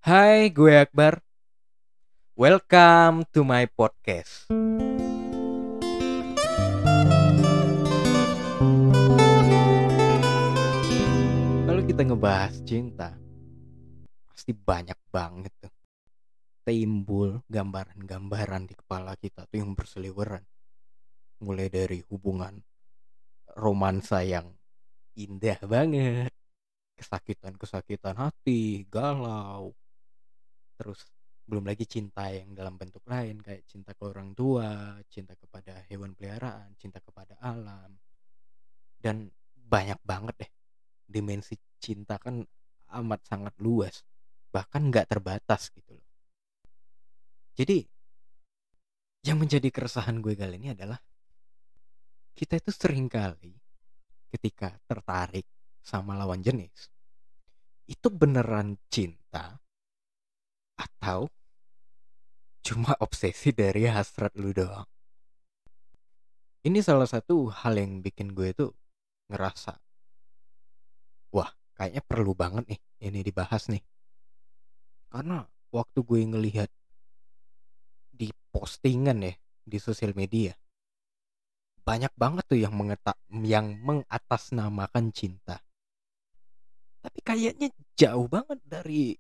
Hai, gue Akbar. Welcome to my podcast. Kalau kita ngebahas cinta, pasti banyak banget tuh timbul gambaran-gambaran di kepala kita tuh yang berseliweran. Mulai dari hubungan romansa yang indah banget, kesakitan-kesakitan hati, galau, terus belum lagi cinta yang dalam bentuk lain kayak cinta ke orang tua, cinta kepada hewan peliharaan, cinta kepada alam, dan banyak banget deh. Dimensi cinta kan amat sangat luas, bahkan nggak terbatas gitu loh. Jadi yang menjadi keresahan gue kali ini adalah kita itu sering kali ketika tertarik sama lawan jenis itu beneran cinta atau cuma obsesi dari hasrat lu doang. Ini salah satu hal yang bikin gue tuh ngerasa, wah kayaknya perlu banget nih ini dibahas nih. Karena waktu gue ngelihat di postingan ya di sosial media, banyak banget tuh yang mengatasnamakan cinta. Tapi kayaknya jauh banget dari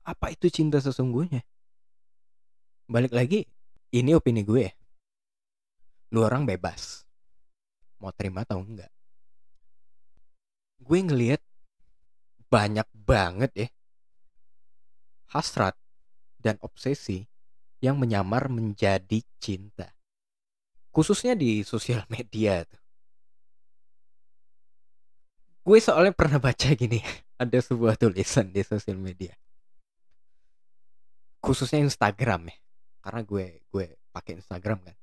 apa itu cinta sesungguhnya. Balik lagi, ini opini gue. Lu orang bebas mau terima atau enggak. Gue ngelihat banyak banget ya hasrat dan obsesi yang menyamar menjadi cinta. Khususnya di sosial media tuh. Gue soalnya pernah baca gini, ada sebuah tulisan di sosial media. Khususnya Instagram ya. Karena gue pakai Instagram kan.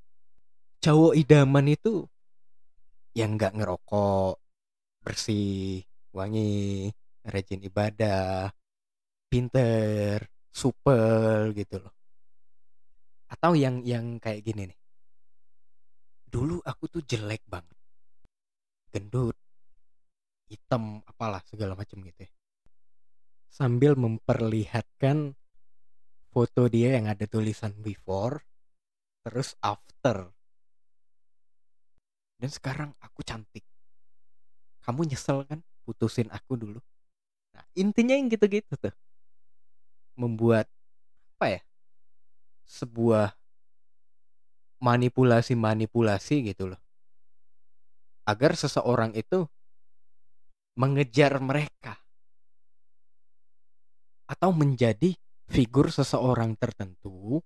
Cowok idaman itu yang nggak ngerokok, bersih, wangi, rajin ibadah, pinter, supel gitu loh. Atau yang kayak gini nih. Dulu aku tuh jelek banget, gendut, hitam, apalah segala macam gitu ya. Sambil memperlihatkan foto dia yang ada tulisan before, terus after. Dan sekarang aku cantik. Kamu nyesel kan putusin aku dulu? Nah, intinya yang gitu-gitu tuh. Membuat apa ya? Sebuah manipulasi gitu loh. Agar seseorang itu mengejar mereka atau menjadi figur seseorang tertentu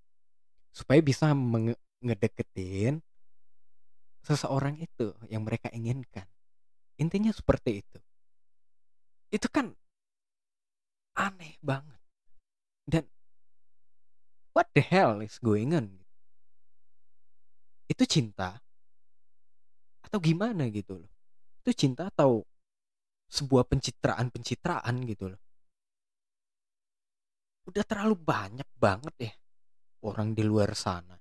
supaya bisa ngedeketin seseorang itu yang mereka inginkan. Intinya seperti itu. Itu kan aneh banget. Dan what the hell is going on? Itu cinta atau gimana gitu loh? Itu cinta atau sebuah pencitraan gitu loh? Udah terlalu banyak banget ya orang di luar sana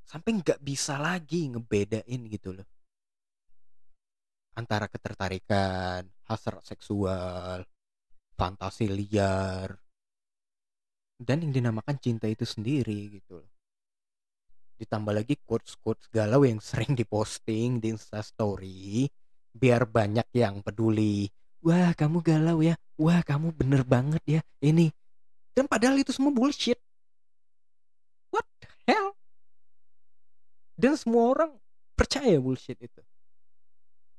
sampai nggak bisa lagi ngebedain gitu loh antara ketertarikan, hasrat seksual, fantasi liar, dan yang dinamakan cinta itu sendiri gitu loh. Ditambah lagi quotes-quotes galau yang sering diposting di Instastory biar banyak yang peduli. Wah kamu galau ya, wah kamu bener banget ya ini. Dan padahal itu semua bullshit. What the hell? Dan semua orang percaya bullshit itu.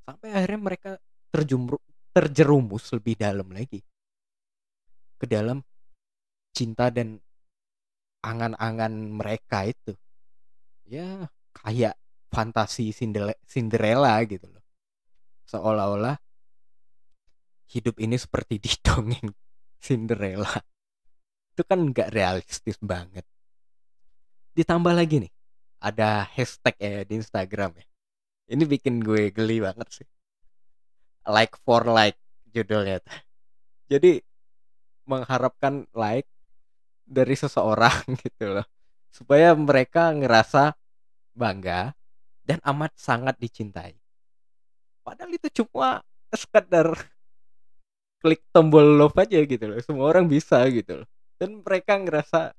Sampai akhirnya mereka terjerumus lebih dalam lagi ke dalam cinta dan angan-angan mereka itu. Ya kayak fantasi Cinderella gitu loh. Seolah-olah hidup ini seperti di dongeng Cinderella. Itu kan nggak realistis banget. Ditambah lagi nih, ada hashtag ya di Instagram ya. Ini bikin gue geli banget sih. Like for like judulnya. Jadi mengharapkan like dari seseorang gitu loh. Supaya mereka ngerasa bangga dan amat sangat dicintai. Padahal itu cuma sekedar klik tombol love aja gitu loh, semua orang bisa gitu loh, dan mereka ngerasa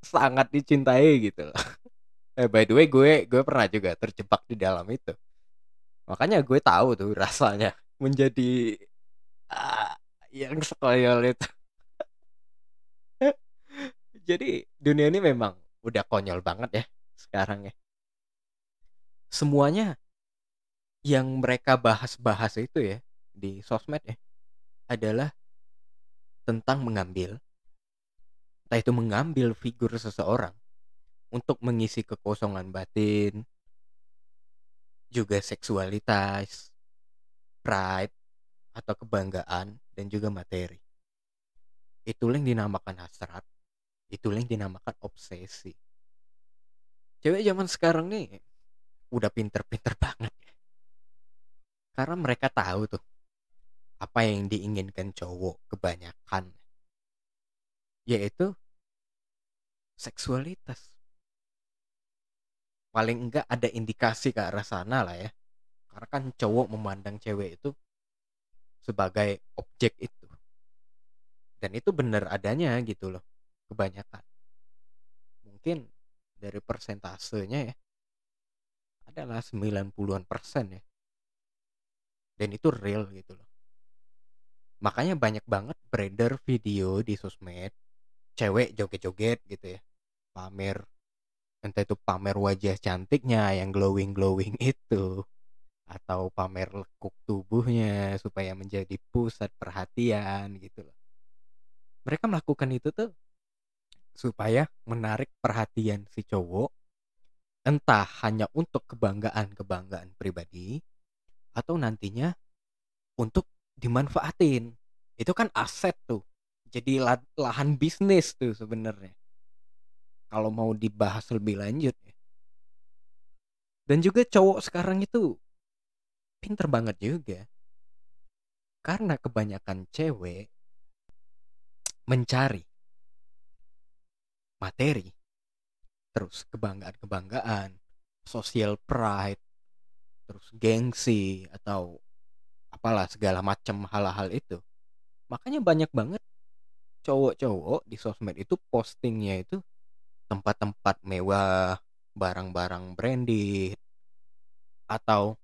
sangat dicintai gitu loh. By the way, gue pernah juga terjebak di dalam itu, makanya gue tahu tuh rasanya menjadi ah, yang sekonyol itu. Jadi dunia ini memang udah konyol banget ya sekarang ya. Semuanya yang mereka bahas-bahas itu ya di sosmed ya adalah tentang mengambil, entah itu mengambil figur seseorang untuk mengisi kekosongan batin, juga seksualitas, pride atau kebanggaan, dan juga materi. Itulah yang dinamakan hasrat, itulah yang dinamakan obsesi. Cewek zaman sekarang nih udah pinter-pinter banget ya. Karena mereka tahu tuh apa yang diinginkan cowok kebanyakan, yaitu seksualitas. Paling enggak ada indikasi ke arah sana lah ya. Karena kan cowok memandang cewek itu sebagai objek itu. Dan itu benar adanya gitu loh. Kebanyakan. Mungkin dari persentasenya ya adalah 90-an% ya. Dan itu real gitu loh. Makanya banyak banget beredar video di sosmed cewek joget-joget gitu ya. Pamer, entah itu pamer wajah cantiknya yang glowing-glowing itu, atau pamer lekuk tubuhnya supaya menjadi pusat perhatian gitu loh. Mereka melakukan itu tuh supaya menarik perhatian si cowok, entah hanya untuk kebanggaan pribadi atau nantinya untuk dimanfaatin. Itu kan aset tuh. Jadi lahan bisnis tuh sebenarnya. Kalau mau dibahas lebih lanjut ya. Dan juga cowok sekarang itu pinter banget juga. Karena kebanyakan cewek mencari materi, terus kebanggaan, social pride, terus gengsi atau apalah segala macam hal-hal itu. Makanya banyak banget cowok-cowok di sosmed itu postingnya itu tempat-tempat mewah, barang-barang branded, atau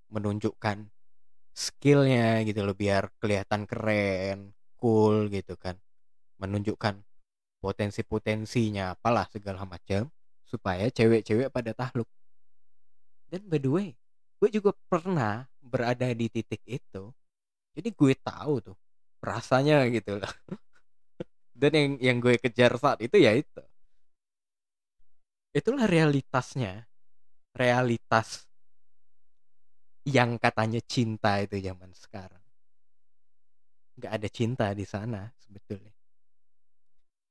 menunjukkan skillnya gitu loh biar kelihatan keren, cool gitu kan. Menunjukkan potensi-potensinya apalah segala macam supaya cewek-cewek pada takluk. Dan by the way, gue juga pernah berada di titik itu. Jadi gue tahu tuh rasanya gitu loh. Dan yang gue kejar saat itu ya itu. Itulah realitasnya. Realitas yang katanya cinta itu zaman sekarang. Nggak ada cinta di sana sebetulnya.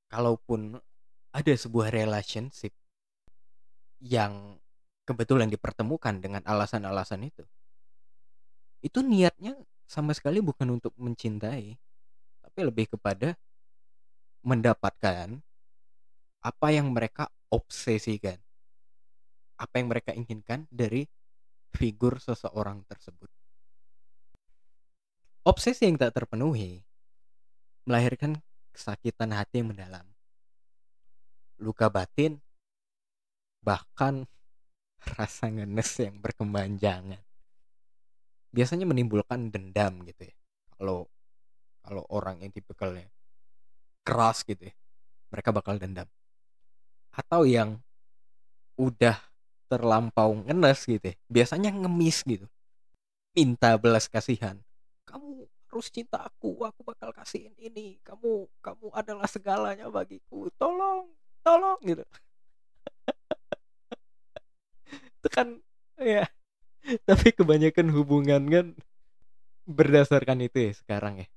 Kalaupun ada sebuah relationship yang kebetulan dipertemukan dengan alasan-alasan itu niatnya sama sekali bukan untuk mencintai, tapi lebih kepada mendapatkan apa yang mereka obsesikan, apa yang mereka inginkan dari figur seseorang tersebut. Obsesi yang tak terpenuhi melahirkan kesakitan hati yang mendalam, luka batin, bahkan rasa ngenes yang berkepanjangan. Biasanya menimbulkan dendam gitu ya. Kalau kalau orang yang tipikalnya keras gitu ya, mereka bakal dendam. Atau yang udah terlampau ngenes gitu ya, biasanya ngemis gitu, minta belas kasihan. Kamu harus cinta aku bakal kasihin ini, kamu adalah segalanya bagiku, tolong gitu. Itu kan ya, tapi kebanyakan hubungan kan berdasarkan itu ya sekarang ya.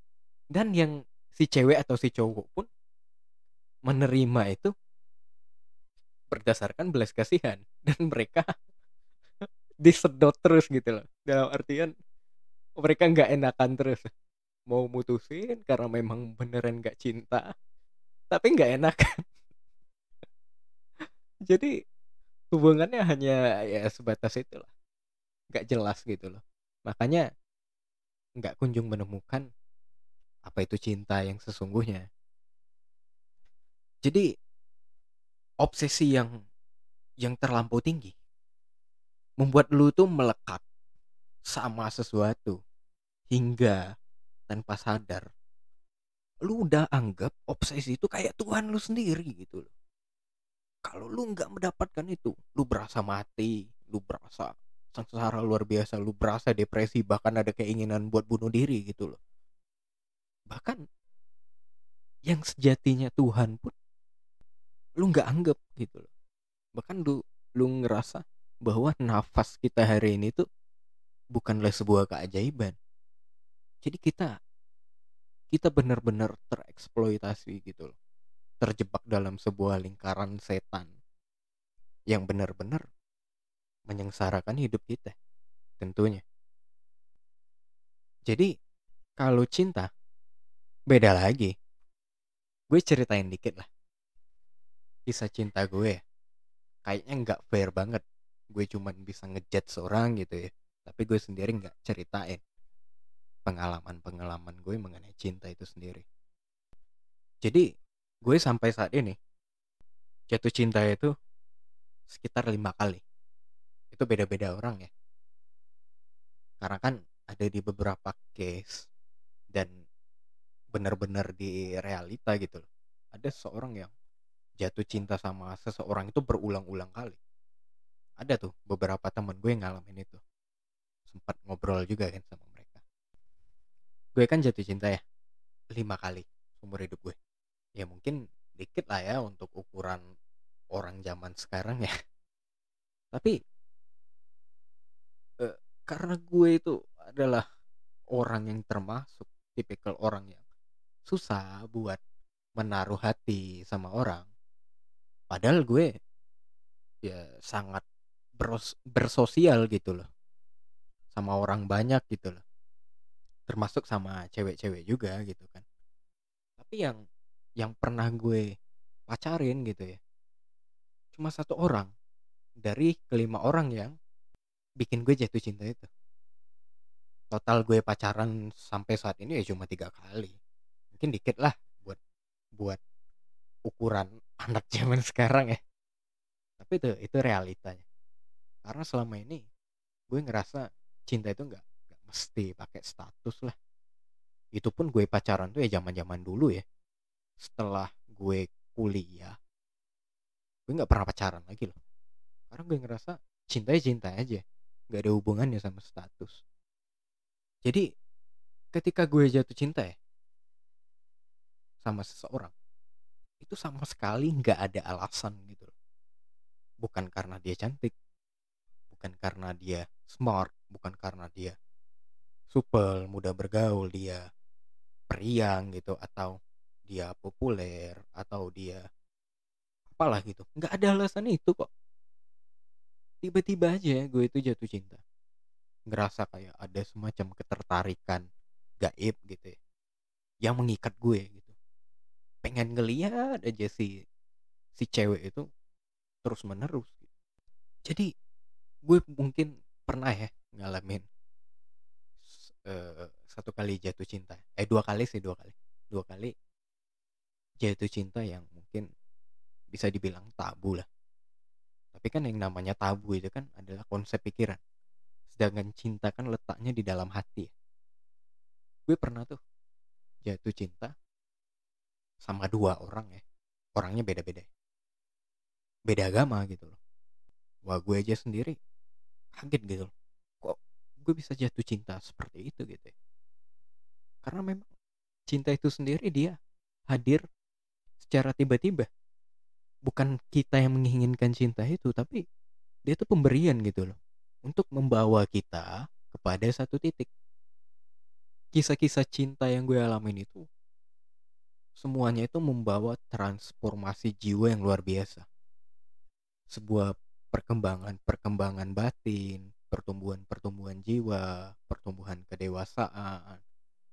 Dan yang si cewek atau si cowok pun menerima itu berdasarkan belas kasihan, dan mereka disedot terus gitu loh, dalam artian mereka nggak enakan terus mau mutusin karena memang beneran nggak cinta, tapi nggak enak. Jadi hubungannya hanya ya sebatas itulah, nggak jelas gitu loh. Makanya nggak kunjung menemukan apa itu cinta yang sesungguhnya. Jadi obsesi yang terlampau tinggi membuat lu tuh melekat sama sesuatu hingga tanpa sadar lu udah anggap obsesi itu kayak Tuhan lu sendiri gitu loh. Kalau lu nggak mendapatkan itu, lu berasa mati, lu berasa sengsara luar biasa, lu berasa depresi, bahkan ada keinginan buat bunuh diri gitu loh. Bahkan yang sejatinya Tuhan pun lu nggak anggap gitu loh. Bahkan lu ngerasa bahwa nafas kita hari ini tuh bukanlah sebuah keajaiban. Jadi kita benar-benar tereksploitasi gitu loh. Terjebak dalam sebuah lingkaran setan yang benar-benar menyengsarakan hidup kita tentunya. Jadi kalau cinta beda lagi. Gue ceritain dikit lah kisah cinta gue ya. Kayaknya nggak fair banget gue cuman bisa ngejudge seorang gitu ya, tapi gue sendiri nggak ceritain pengalaman-pengalaman gue mengenai cinta itu sendiri. Jadi gue sampai saat ini jatuh cinta itu sekitar 5 kali. Itu beda-beda orang ya, karena kan ada di beberapa case dan benar-benar di realita gitu loh. Ada seorang yang jatuh cinta sama seseorang itu berulang-ulang kali. Ada tuh beberapa temen gue yang ngalamin itu. Sempat ngobrol juga kan sama mereka. Gue kan jatuh cinta ya 5 kali umur hidup gue. Ya mungkin dikit lah ya untuk ukuran orang zaman sekarang ya. Tapi karena gue itu adalah orang yang termasuk tipikal orang yang susah buat menaruh hati sama orang. Padahal gue ya sangat bersosial gitu loh, sama orang banyak gitu loh, termasuk sama cewek-cewek juga gitu kan. Tapi yang pernah gue pacarin gitu ya cuma satu orang dari kelima orang yang bikin gue jatuh cinta itu. Total gue pacaran sampai saat ini ya cuma 3 kali. Mungkin dikit lah buat buat ukuran anak zaman sekarang ya. Tapi itu realitanya. Karena selama ini gue ngerasa cinta itu nggak mesti pakai status lah. Itu pun gue pacaran tuh ya zaman-zaman dulu ya. Setelah gue kuliah, gue nggak pernah pacaran lagi loh. Karena gue ngerasa cinta ya cinta aja, nggak ada hubungannya sama status. Jadi ketika gue jatuh cinta ya sama seseorang, itu sama sekali nggak ada alasan gitu loh. Bukan karena dia cantik, bukan karena dia smart, bukan karena dia supel, mudah bergaul, dia periang gitu, atau dia populer, atau dia apalah gitu. Nggak ada alasan itu kok. Tiba-tiba aja gue itu jatuh cinta. Ngerasa kayak ada semacam ketertarikan gaib gitu ya, yang mengikat gue gitu. Pengen ngeliat aja si cewek itu terus menerus gitu. Jadi gue mungkin pernah ya ngalamin 1 kali jatuh cinta. 2 kali sih, 2 kali. 2 kali jatuh cinta yang mungkin bisa dibilang tabu lah. Tapi kan yang namanya tabu itu kan adalah konsep pikiran. Sedangkan cinta kan letaknya di dalam hati ya. Gue pernah tuh jatuh cinta sama 2 orang ya. Orangnya beda-beda, beda agama gitu loh. Wah, gue aja sendiri kaget gitu loh. Kok gue bisa jatuh cinta seperti itu gitu ya. Karena memang cinta itu sendiri dia hadir secara tiba-tiba. Bukan kita yang menginginkan cinta itu, tapi dia tuh pemberian gitu loh, untuk membawa kita kepada satu titik. Kisah-kisah cinta yang gue alamin itu semuanya itu membawa transformasi jiwa yang luar biasa. Sebuah perkembangan batin, pertumbuhan jiwa, pertumbuhan kedewasaan,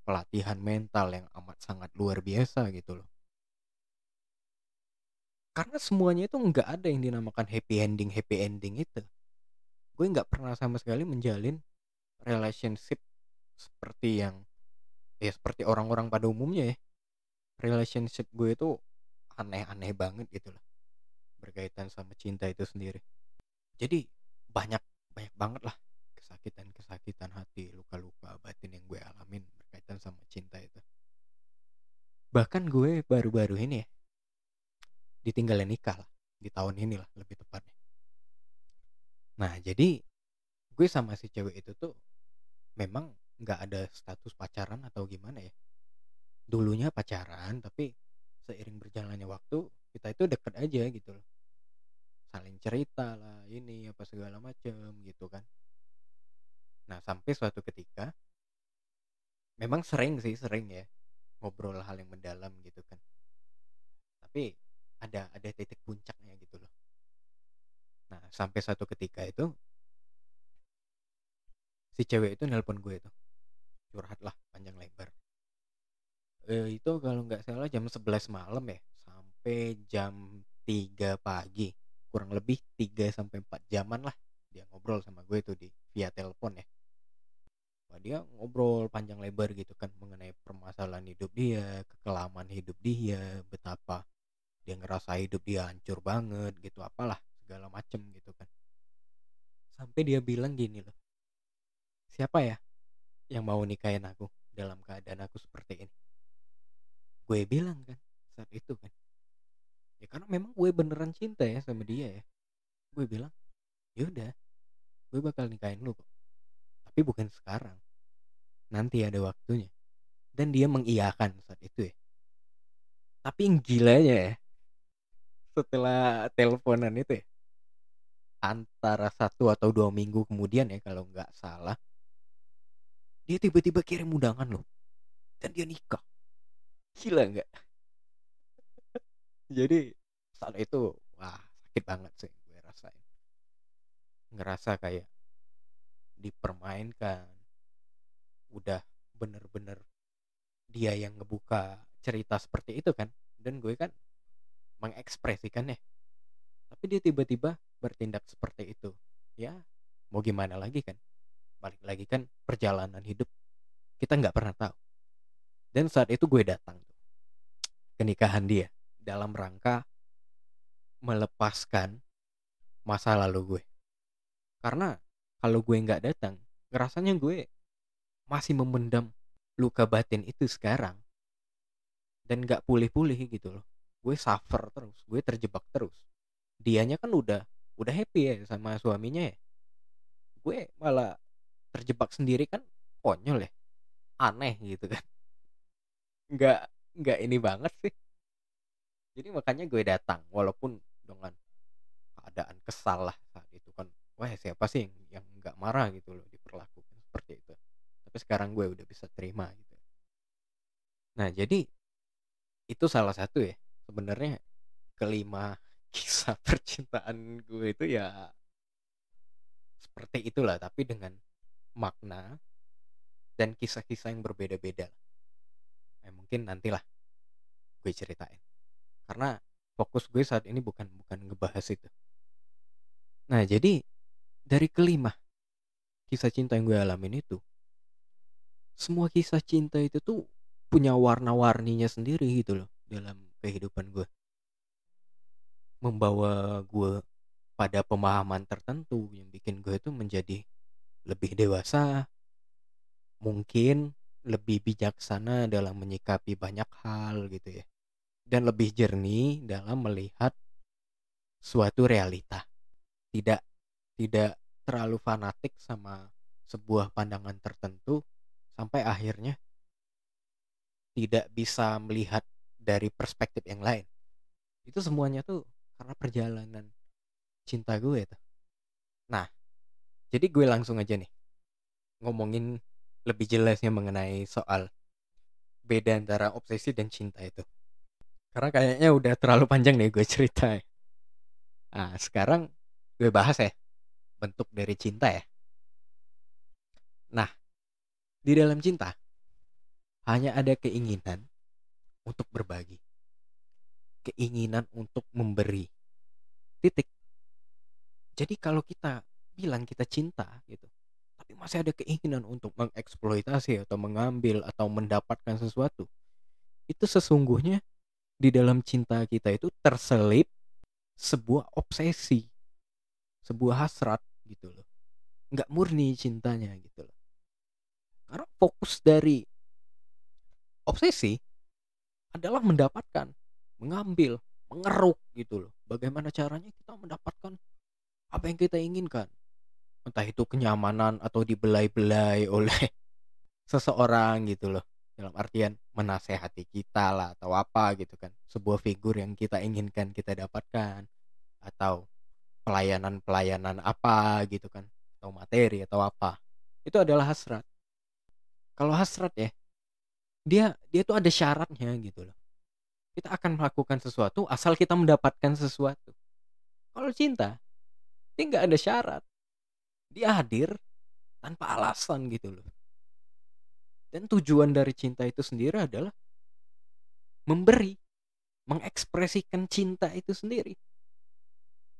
pelatihan mental yang amat sangat luar biasa gitu loh. Karena semuanya itu nggak ada yang dinamakan happy ending itu. Gue nggak pernah sama sekali menjalin relationship seperti yang Ya seperti orang-orang pada umumnya ya, relationship gue itu aneh-aneh banget gitu loh, berkaitan sama cinta itu sendiri. Jadi banyak banyak banget lah kesakitan-kesakitan hati, luka-luka batin yang gue alamin berkaitan sama cinta itu. Bahkan gue baru-baru ini ya ditinggalin nikah lah, di tahun ini lah lebih tepatnya. Nah jadi gue sama si cewek itu tuh memang nggak ada status pacaran atau gimana ya. Dulunya pacaran, tapi seiring berjalannya waktu kita itu deket aja gitu loh, saling cerita lah ini apa segala macem gitu kan. Nah sampai suatu ketika memang sering ya ngobrol hal yang mendalam gitu kan, tapi ada titik puncaknya gitu loh. Nah sampai suatu ketika itu si cewek itu nelpon gue tuh, curhat lah panjang lebar. Itu kalau nggak salah jam 11 malam ya sampai jam 3 pagi, kurang lebih 3 sampai 4 jaman lah dia ngobrol sama gue tuh di via telepon ya. Wah, dia ngobrol panjang lebar gitu kan mengenai permasalahan hidup dia, kekelaman hidup dia, betapa dia ngerasa hidup dia hancur banget gitu, apalah segala macem gitu kan. Sampai dia bilang gini loh, siapa ya yang mau nikahin aku dalam keadaan aku seperti ini? Gue bilang kan saat itu kan, ya karena memang gue beneran cinta ya sama dia ya. Gue bilang yaudah, gue bakal nikahin lu kok, tapi bukan sekarang, nanti ada waktunya. Dan dia mengiyakan saat itu ya. Tapi yang gilanya ya, setelah teleponan itu ya, antara 1 atau 2 minggu kemudian ya kalau nggak salah, dia tiba-tiba kirim undangan loh, dan dia nikah. Gila nggak? Jadi saat itu wah sakit banget sih gue rasain, ngerasa kayak dipermainkan. Udah bener-bener dia yang ngebuka cerita seperti itu kan, dan gue kan mengekspresikannya, tapi dia tiba-tiba bertindak seperti itu. Ya mau gimana lagi kan, balik lagi kan perjalanan hidup kita nggak pernah tahu. Dan saat itu gue datang tuh ke nikahan dia dalam rangka melepaskan masa lalu gue, karena kalau gue nggak datang ngerasanya gue masih memendam luka batin itu sekarang dan nggak pulih-pulih gitu loh. Gue suffer terus, gue terjebak terus. Dianya kan udah happy ya sama suaminya ya, gue malah terjebak sendiri kan, konyol ya, aneh gitu kan. nggak nggak ini banget sih. Jadi makanya gue datang walaupun dengan keadaan kesal lah saat itu kan. Wah siapa sih yang nggak marah gitu loh diperlakukan seperti itu. Tapi sekarang gue udah bisa terima gitu. Nah jadi itu salah satu ya sebenarnya kelima kisah percintaan gue itu ya seperti itulah, tapi dengan makna dan kisah-kisah yang berbeda-beda. Mungkin nantilah gue ceritain, karena fokus gue saat ini bukan bukan ngebahas itu. Nah jadi dari kelima kisah cinta yang gue alamin itu, semua kisah cinta itu tuh punya warna-warninya sendiri gitu loh dalam kehidupan gue, membawa gue pada pemahaman tertentu yang bikin gue itu menjadi lebih dewasa, mungkin lebih bijaksana dalam menyikapi banyak hal gitu ya, dan lebih jernih dalam melihat suatu realita, tidak tidak terlalu fanatik sama sebuah pandangan tertentu sampai akhirnya tidak bisa melihat dari perspektif yang lain. Itu semuanya tuh karena perjalanan cinta gue tuh. Nah jadi gue langsung aja nih ngomongin lebih jelasnya mengenai soal beda antara obsesi dan cinta itu, karena kayaknya udah terlalu panjang nih gue cerita. Nah sekarang gue bahas ya bentuk dari cinta ya. Nah di dalam cinta hanya ada keinginan untuk berbagi, keinginan untuk memberi, titik. Jadi kalau kita bilang kita cinta gitu, tapi masih ada keinginan untuk mengeksploitasi atau mengambil atau mendapatkan sesuatu, itu sesungguhnya di dalam cinta kita itu terselip sebuah obsesi, sebuah hasrat gitu loh. Nggak murni cintanya gitu loh. Karena fokus dari obsesi adalah mendapatkan, mengambil, mengeruk gitu loh. Bagaimana caranya kita mendapatkan apa yang kita inginkan. Entah itu kenyamanan atau dibelai-belai oleh seseorang gitu loh. Dalam artian menasehati kita lah atau apa gitu kan. Sebuah figur yang kita inginkan kita dapatkan. Atau pelayanan-pelayanan apa gitu kan. Atau materi atau apa. Itu adalah hasrat. Kalau hasrat ya, dia tuh ada syaratnya gitu loh. Kita akan melakukan sesuatu asal kita mendapatkan sesuatu. Kalau cinta, dia nggak ada syarat. Dia hadir tanpa alasan gitu loh. Dan tujuan dari cinta itu sendiri adalah memberi, mengekspresikan cinta itu sendiri.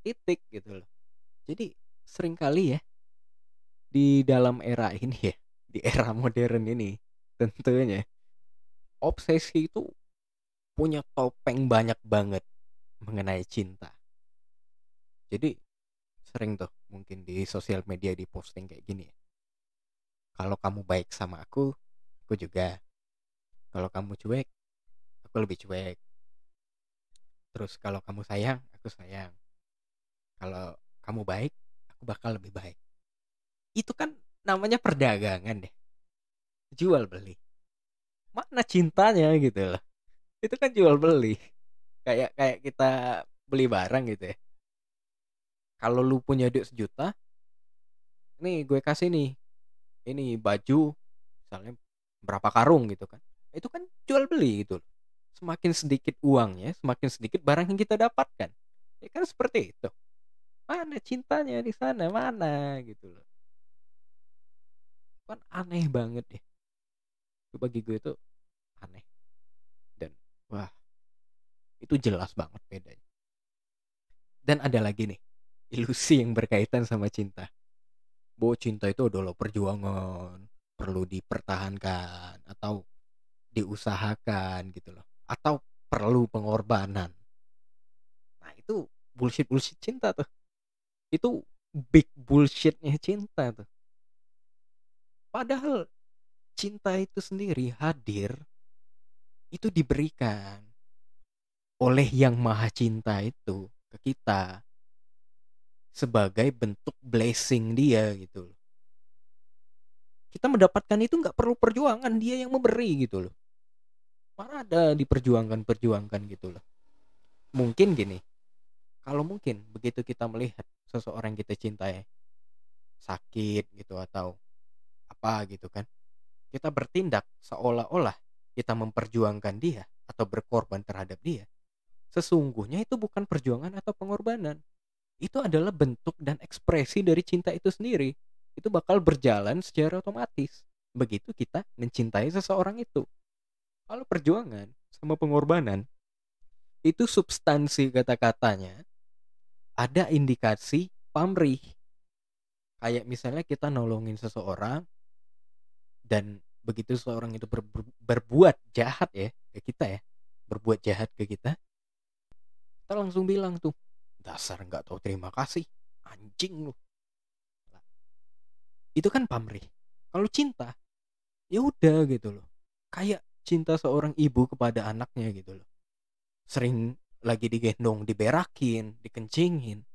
Titik gitu loh. Jadi seringkali ya di dalam era ini ya, di era modern ini tentunya obsesi itu punya topeng banyak banget mengenai cinta. Jadi sering tuh mungkin di sosial media di posting kayak gini ya. Kalau kamu baik sama aku juga. Kalau kamu cuek, aku lebih cuek. Terus kalau kamu sayang, aku sayang. Kalau kamu baik, aku bakal lebih baik. Itu kan namanya perdagangan deh. Jual beli. Mana cintanya gitu loh. Itu kan jual beli. Kayak kayak kita beli barang gitu ya. Kalau lu punya duit 1 juta, nih gue kasih nih. Ini baju misalnya berapa karung gitu kan. Itu kan jual beli gitu loh. Semakin sedikit uangnya, semakin sedikit barang yang kita dapatkan. Ya kan seperti itu. Mana cintanya di sana? Mana gitu loh. Kan aneh banget ya. Itu bagi gue itu aneh. Dan wah, itu jelas banget bedanya. Dan ada lagi nih, ilusi yang berkaitan sama cinta. Bahwa cinta itu adalah perjuangan, perlu dipertahankan atau diusahakan gitu loh. Atau perlu pengorbanan. Nah, itu bullshit cinta tuh. Itu big bullshitnya cinta tuh. Padahal cinta itu sendiri hadir itu diberikan oleh yang maha cinta itu ke kita sebagai bentuk blessing dia gitu loh. Kita mendapatkan itu nggak perlu perjuangan, dia yang memberi gitu loh. Mana ada diperjuangkan gitu loh. Mungkin gini, kalau mungkin begitu kita melihat seseorang kita cintai sakit gitu atau apa gitu kan, kita bertindak seolah-olah kita memperjuangkan dia atau berkorban terhadap dia. Sesungguhnya itu bukan perjuangan atau pengorbanan. Itu adalah bentuk dan ekspresi dari cinta itu sendiri. Itu bakal berjalan secara otomatis. Begitu kita mencintai seseorang itu. Kalau perjuangan sama pengorbanan, itu substansi kata-katanya ada indikasi pamrih. Kayak misalnya kita nolongin seseorang dan begitu seseorang itu berbuat jahat ya ke kita ya, berbuat jahat ke kita langsung bilang tuh, dasar nggak tahu terima kasih, anjing lu. Itu kan pamrih. Kalau cinta, ya udah gitu loh. Kayak cinta seorang ibu kepada anaknya gitu loh. Sering lagi digendong, diberakin, dikencingin.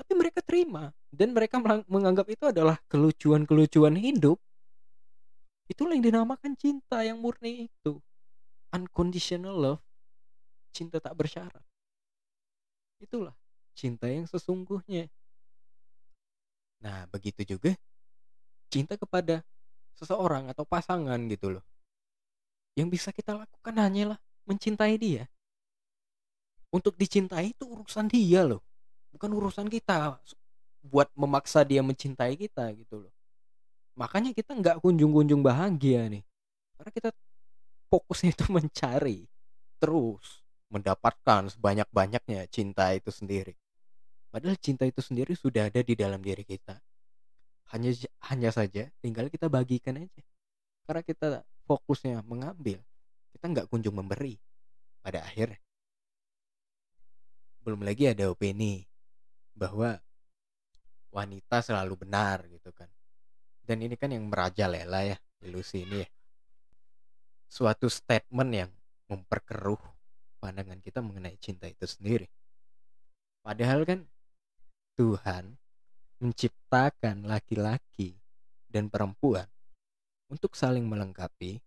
Tapi mereka terima dan mereka menganggap itu adalah kelucuan-kelucuan hidup. Itulah yang dinamakan cinta yang murni itu. Unconditional love, cinta tak bersyarat. Itulah cinta yang sesungguhnya. Nah, begitu juga cinta kepada seseorang atau pasangan gitu loh. Yang bisa kita lakukan hanyalah mencintai dia. Untuk dicintai itu urusan dia loh. Bukan urusan kita buat memaksa dia mencintai kita gitu loh. Makanya kita nggak kunjung-kunjung bahagia nih. Karena kita fokusnya itu mencari terus mendapatkan sebanyak-banyaknya cinta itu sendiri. Padahal cinta itu sendiri sudah ada di dalam diri kita. hanya saja tinggal kita bagikan aja. Karena kita fokusnya mengambil, kita nggak kunjung memberi pada akhirnya. Belum lagi ada opini bahwa wanita selalu benar gitu kan. Dan ini kan yang merajalela ya, ilusi ini ya. Suatu statement yang memperkeruh pandangan kita mengenai cinta itu sendiri. Padahal kan Tuhan menciptakan laki-laki dan perempuan untuk saling melengkapi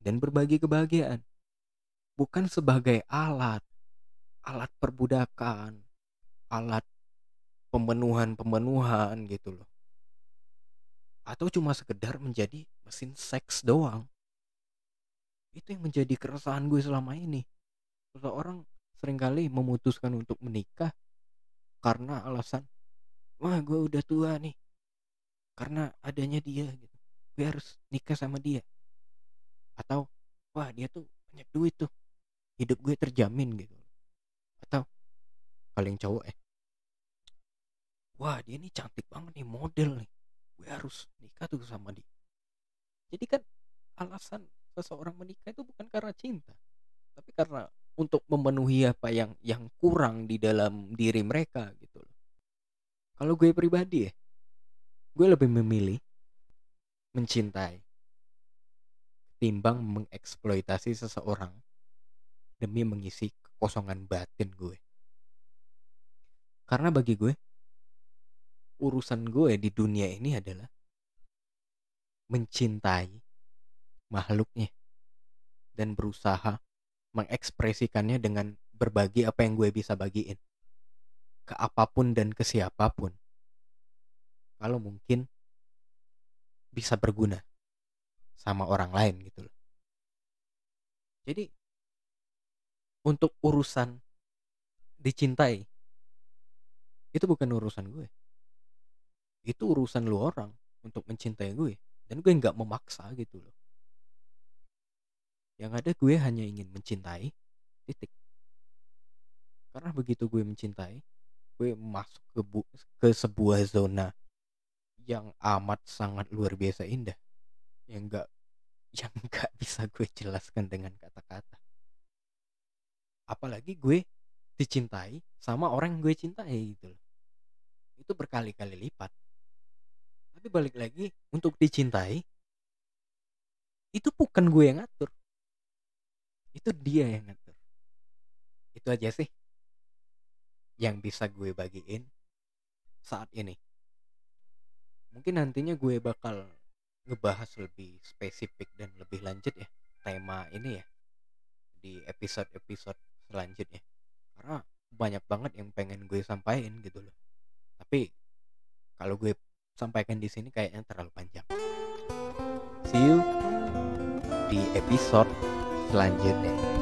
dan berbagi kebahagiaan. Bukan sebagai alat perbudakan, alat pemenuhan gitu loh. Atau cuma sekedar menjadi mesin seks doang. Itu yang menjadi keresahan gue selama ini. Seseorang seringkali memutuskan untuk menikah karena alasan, wah gue udah tua nih, karena adanya dia gitu, gue harus nikah sama dia. Atau wah dia tuh banyak duit tuh, hidup gue terjamin gitu. Atau paling cowok wah dia nih cantik banget nih, model nih, gue harus nikah tuh sama dia. Jadi kan alasan seseorang menikah itu bukan karena cinta, tapi karena untuk memenuhi apa yang kurang di dalam diri mereka gitu loh. Kalau gue pribadi gue lebih memilih mencintai timbang mengeksploitasi seseorang demi mengisi kekosongan batin gue. Karena bagi gue, urusan gue di dunia ini adalah mencintai makhluknya dan berusaha mengekspresikannya dengan berbagi apa yang gue bisa bagiin ke apapun dan ke siapapun. Kalau mungkin bisa berguna sama orang lain gitu loh. Jadi untuk urusan dicintai itu bukan urusan gue. Itu urusan lu orang untuk mencintai gue, dan gue nggak memaksa gitu loh. Yang ada gue hanya ingin mencintai, titik. Karena begitu gue mencintai, gue masuk ke sebuah zona yang amat sangat luar biasa indah, yang nggak bisa gue jelaskan dengan kata-kata. Apalagi gue dicintai sama orang yang gue cintai gitu loh. Itu berkali-kali lipat. Tapi balik lagi, untuk dicintai itu bukan gue yang ngatur, itu dia yang ngatur. Itu aja sih yang bisa gue bagiin saat ini. Mungkin nantinya gue bakal ngebahas lebih spesifik dan lebih lanjut ya tema ini ya di episode-episode selanjutnya, karena banyak banget yang pengen gue sampaikan gitu loh. Tapi kalau gue sampaikan di sini kayaknya terlalu panjang. See you di episode selanjutnya.